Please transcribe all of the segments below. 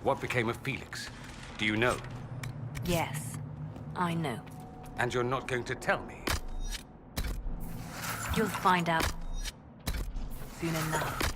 What became of Felix? Do you know? Yes, I know. And you're not going to tell me? You'll find out soon enough.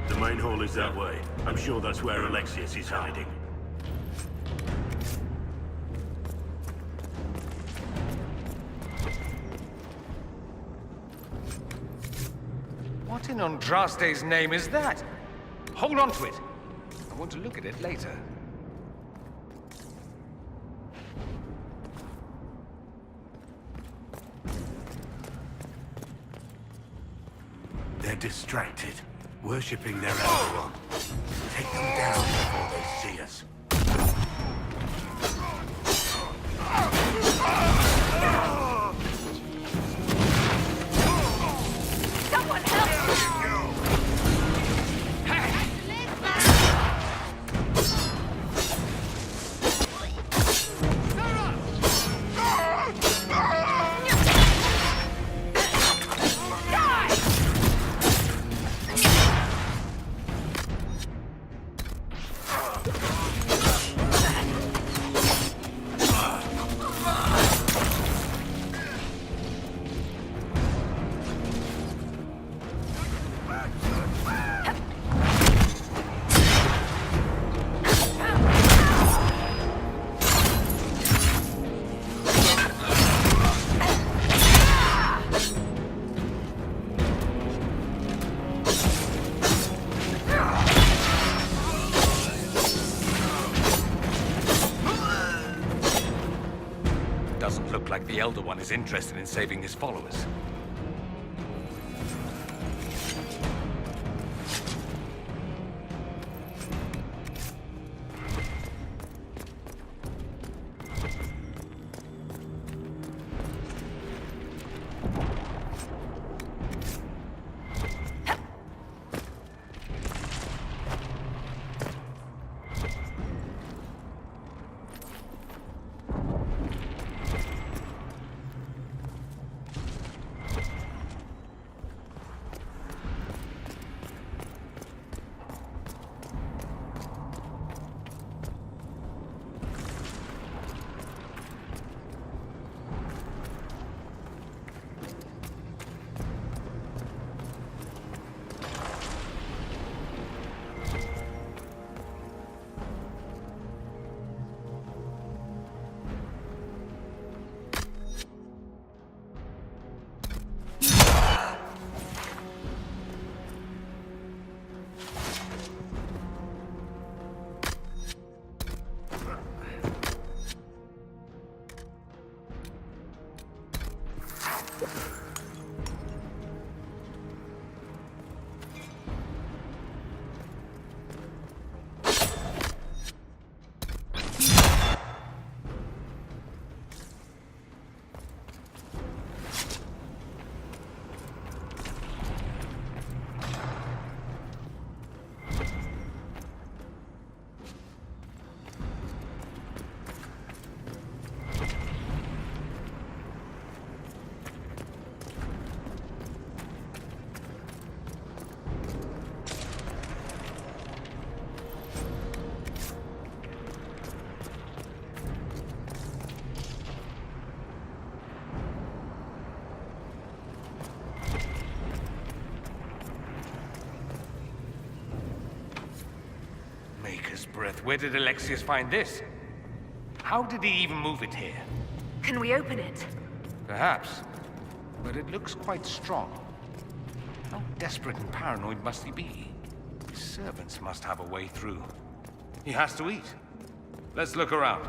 The main hall is that way. I'm sure that's where Alexius is hiding. What in Andraste's name is that? Hold on to it. I want to look at it later. They're distracted, worshipping their elder one. Take them down before they see us. Someone help! Doesn't look like the Elder One is interested in saving his followers. Maker's breath. Where did Alexius find this? How did he even move it here? Can we open it? Perhaps. But it looks quite strong. How desperate and paranoid must he be? His servants must have a way through. He has to eat. Let's look around.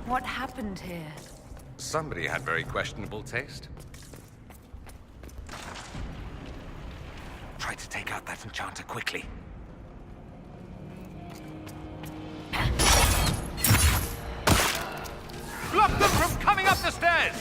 What happened here? Somebody had very questionable taste. Try to take out that enchanter quickly. Block them from coming up the stairs!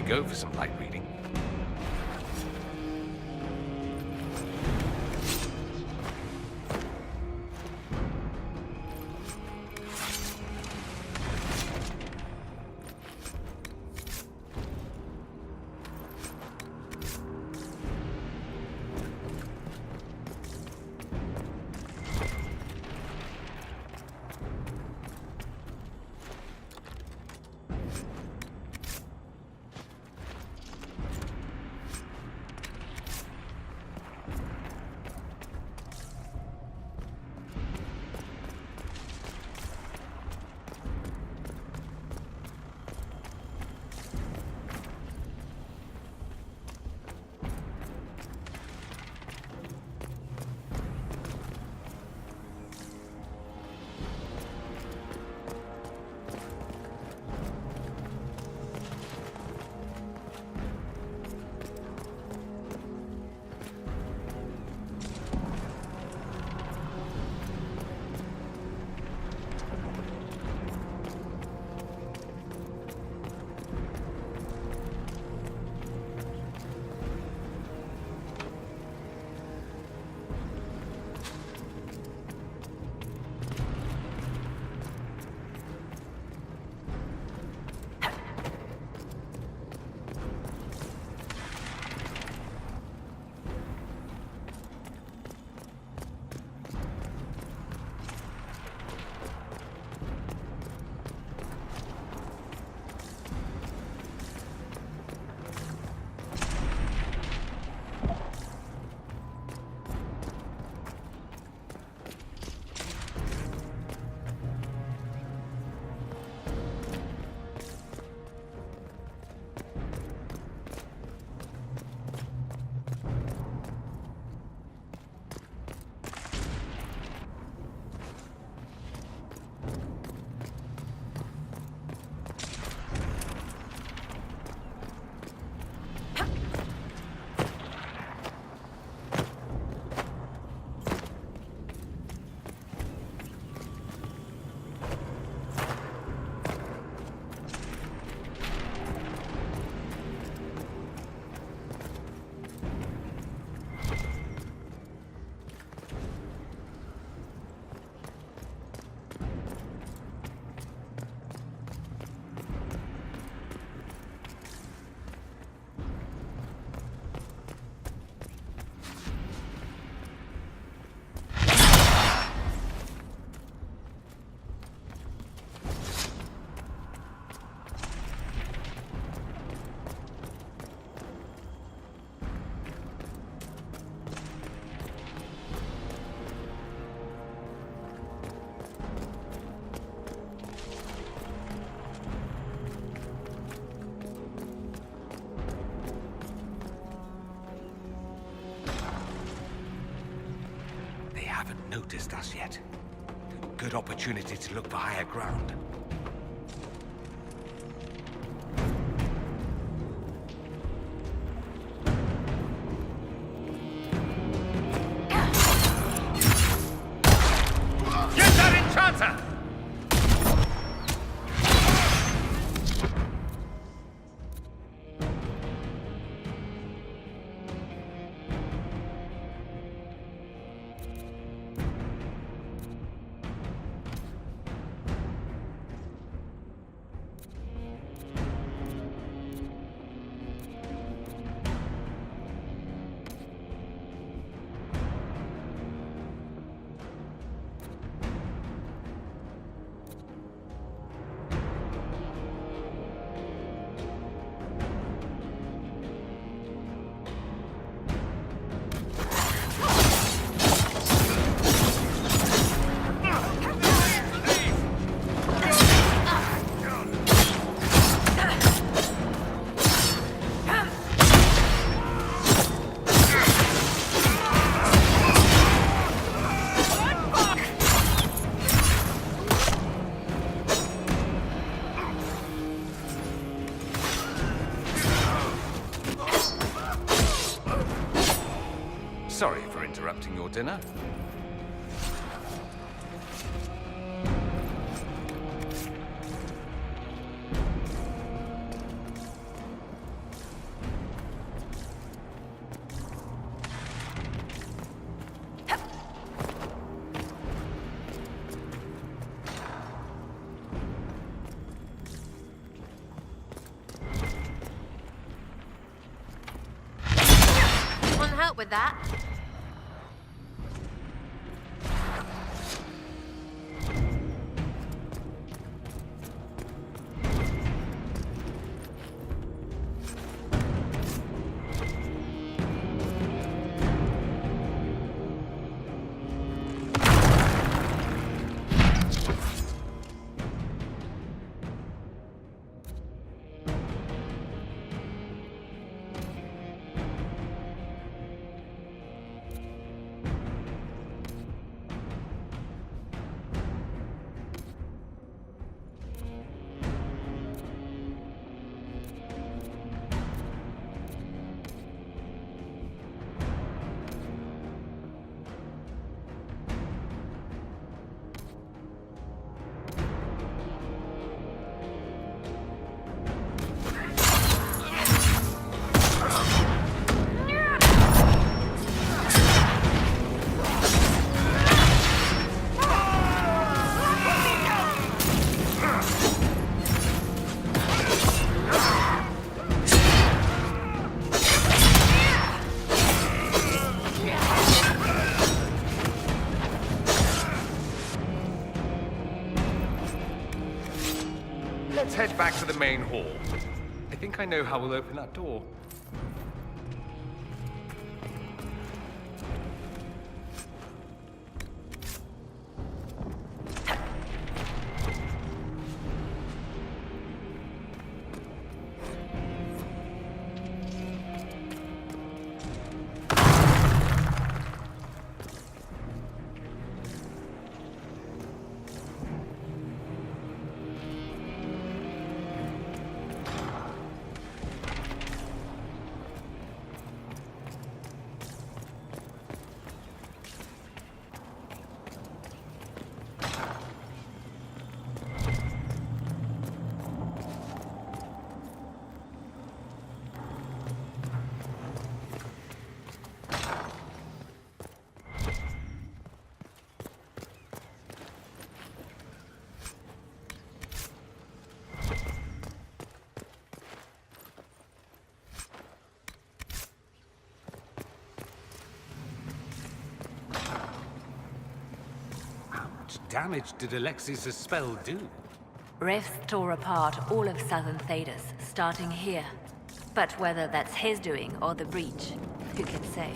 Go for some light reading. noticed us yet. Good opportunity to look for higher ground. Get that enchanter! Sorry for interrupting your dinner. Want help with that? Let's head back to the main hall. I think I know how we'll open that door. Damage did Alexis' spell do? Rifts tore apart all of southern Thedas, starting here. But whether that's his doing or the breach, who can say?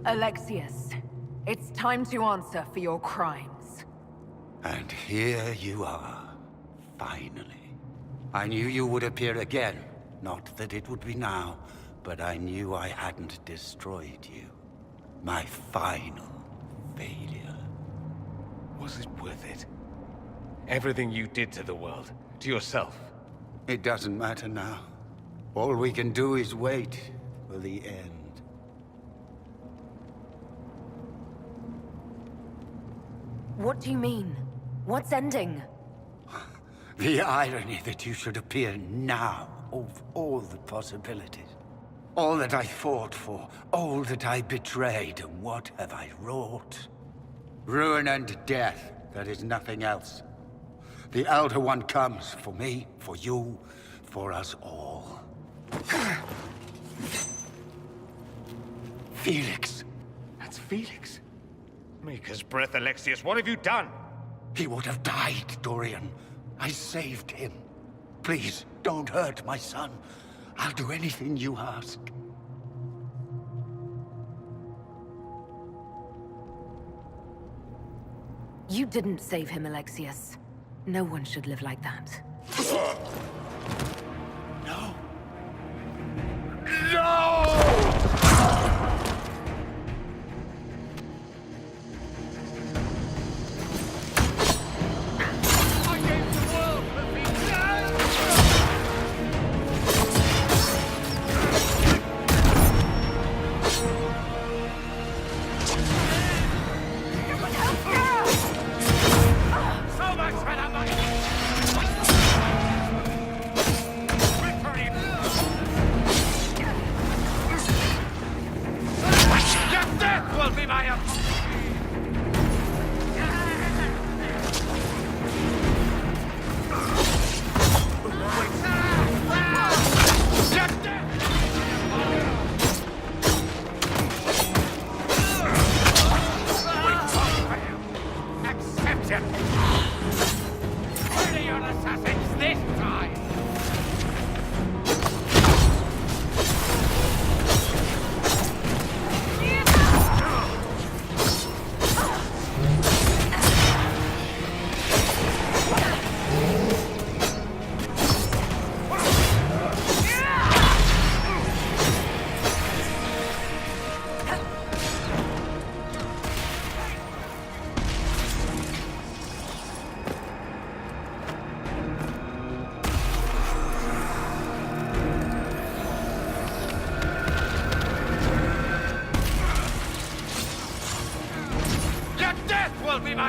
Alexius, it's time to answer for your crimes. And here you are, finally. I knew you would appear again. Not that it would be now, but I knew I hadn't destroyed you. My final failure. Was it worth it? Everything you did to the world, to yourself. It doesn't matter now. All we can do is wait for the end. What do you mean? What's ending? The irony that you should appear now of all the possibilities. All that I fought for, all that I betrayed, and what have I wrought? Ruin and death, there is nothing else. The Elder One comes for me, for you, for us all. Felix. That's Felix. Maker's breath, Alexius, what have you done? He would have died, Dorian. I saved him. Please, don't hurt my son. I'll do anything you ask. You didn't save him, Alexius. No one should live like that. No.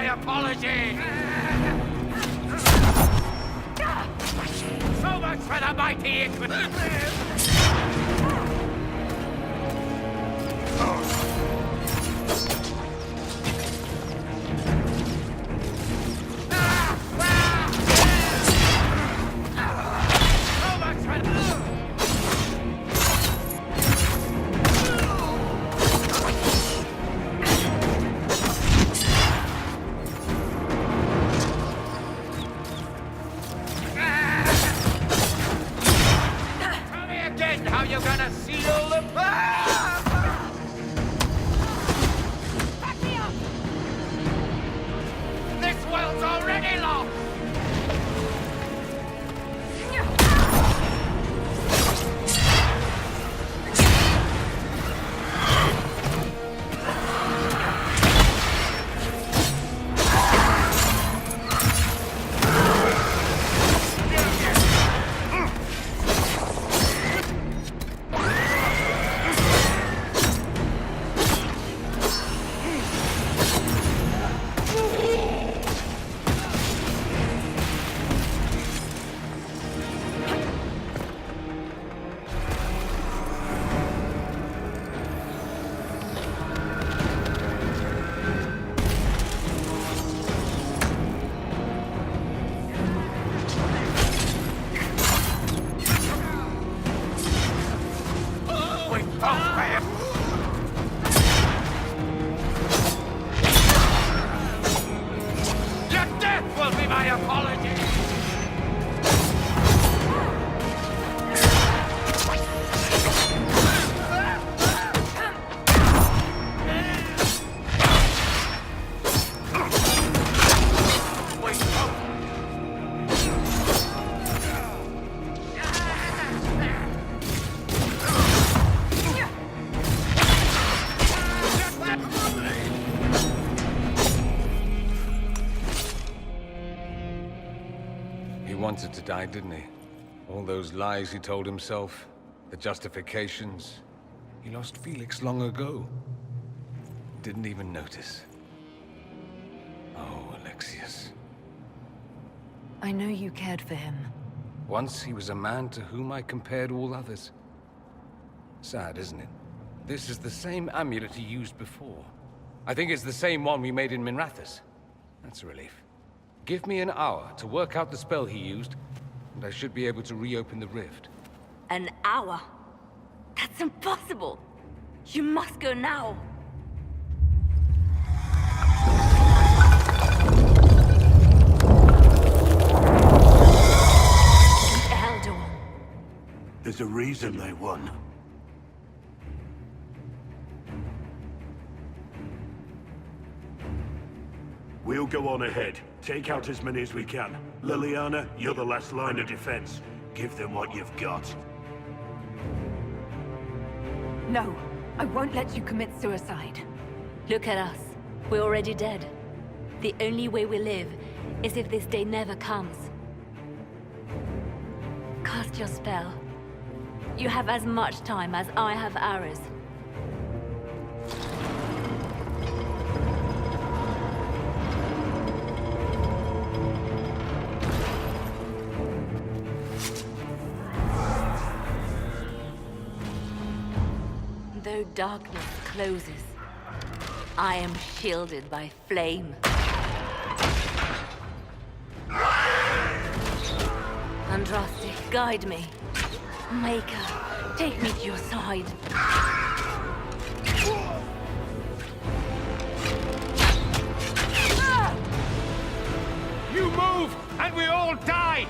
Apology! So much for the mighty wanted to die, didn't he? All those lies he told himself, the justifications. He lost Felix long ago. Didn't even notice. Oh, Alexius. I know you cared for him. Once he was a man to whom I compared all others. Sad, isn't it? This is the same amulet he used before. I think it's the same one we made in Minrathous. That's a relief. Give me an hour to work out the spell he used, and I should be able to reopen the rift. An hour? That's impossible! You must go now! Eldor. There's a reason they won. We'll go on ahead. Take out as many as we can. Leliana, you're the last line of defense. Give them what you've got. No, I won't let you commit suicide. Look at us. We're already dead. The only way we live is if this day never comes. Cast your spell. You have as much time as I have arrows. Though darkness closes, I am shielded by flame. Andraste, guide me. Maker, take me to your side. You move, and we all die!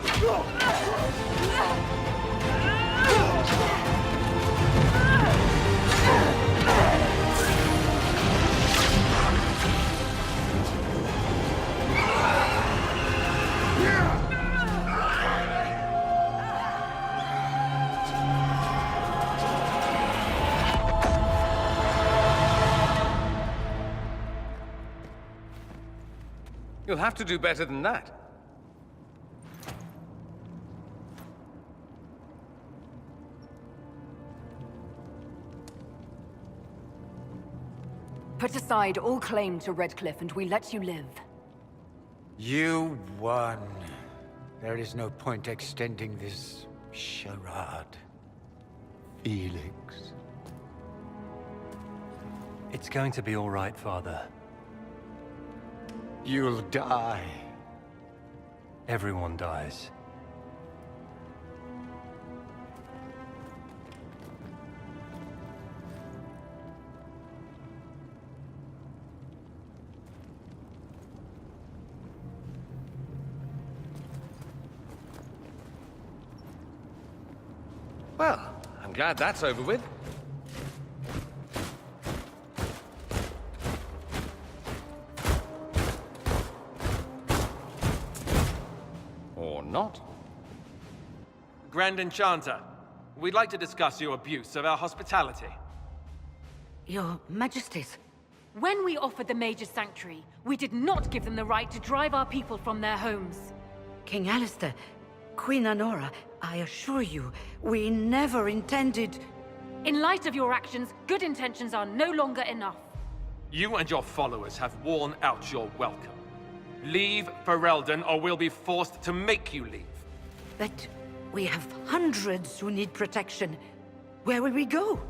You'll have to do better than that. Put aside all claim to Redcliffe and we let you live. You won. There is no point extending this charade. Felix. It's going to be all right, Father. You'll die. Everyone dies. Well, I'm glad that's over with. Or not. Grand Enchanter, we'd like to discuss your abuse of our hospitality. Your Majesties. When we offered the Mage's Sanctuary, we did not give them the right to drive our people from their homes. King Alistair, Queen Anora, I assure you, we never intended... In light of your actions, good intentions are no longer enough. You and your followers have worn out your welcome. Leave Ferelden, or we'll be forced to make you leave. But we have hundreds who need protection. Where will we go?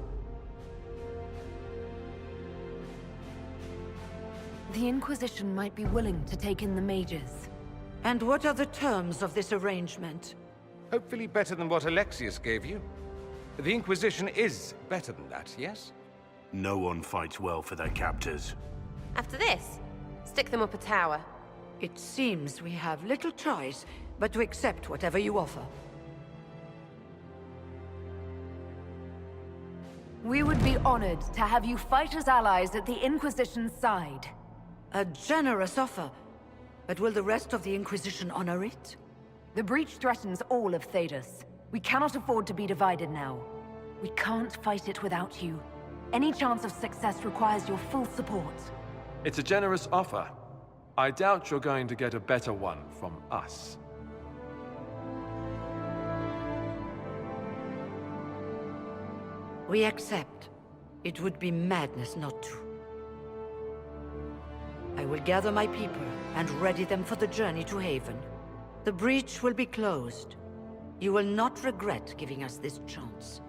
The Inquisition might be willing to take in the mages. And what are the terms of this arrangement? Hopefully better than what Alexius gave you. The Inquisition is better than that, yes? No one fights well for their captors. After this, stick them up a tower. It seems we have little choice but to accept whatever you offer. We would be honored to have you fight as allies at the Inquisition's side. A generous offer. But will the rest of the Inquisition honor it? The breach threatens all of Thedas. We cannot afford to be divided now. We can't fight it without you. Any chance of success requires your full support. It's a generous offer. I doubt you're going to get a better one from us. We accept. It would be madness not to. I will gather my people and ready them for the journey to Haven. The breach will be closed. You will not regret giving us this chance.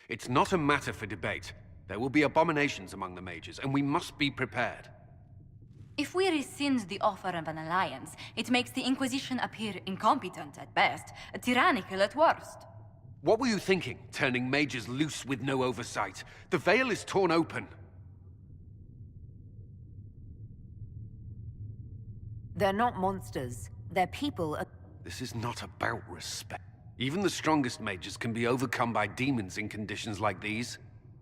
It's not a matter for debate. There will be abominations among the mages, and we must be prepared. If we rescind the offer of an alliance, it makes the Inquisition appear incompetent at best, tyrannical at worst. What were you thinking, turning mages loose with no oversight? The veil is torn open. They're not monsters. They're people. This is not about respect. Even the strongest mages can be overcome by demons in conditions like these.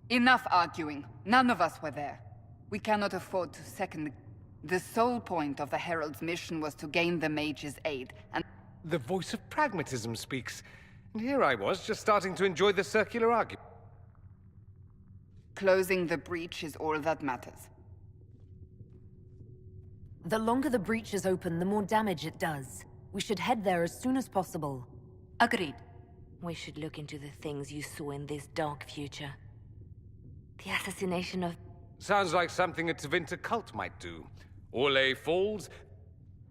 Enough arguing. None of us were there. We cannot afford to second. The sole point of the Herald's mission was to gain the mage's aid, and... The voice of pragmatism speaks. And here I was, just starting to enjoy the circular argument. Closing the breach is all that matters. The longer the breach is open, the more damage it does. We should head there as soon as possible. Agreed. We should look into the things you saw in this dark future. The assassination of... Sounds like something a Tevinter cult might do. Orlais falls...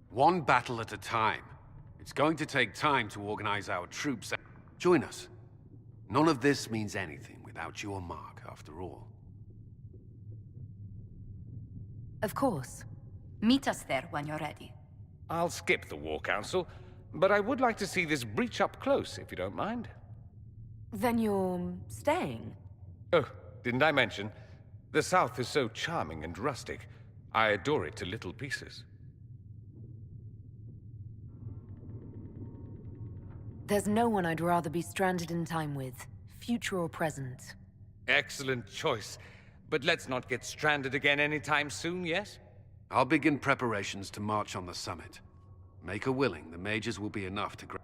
One battle at a time. It's going to take time to organize our troops. Join us. None of this means anything without your mark, after all. Of course. Meet us there when you're ready. I'll skip the War Council, but I would like to see this breach up close, if you don't mind. Then you're staying? Oh, didn't I mention? The South is so charming and rustic. I adore it to little pieces. There's no one I'd rather be stranded in time with, future or present. Excellent choice. But let's not get stranded again anytime soon, yes? I'll begin preparations to march on the summit. Make a willing, the mages will be enough to grab.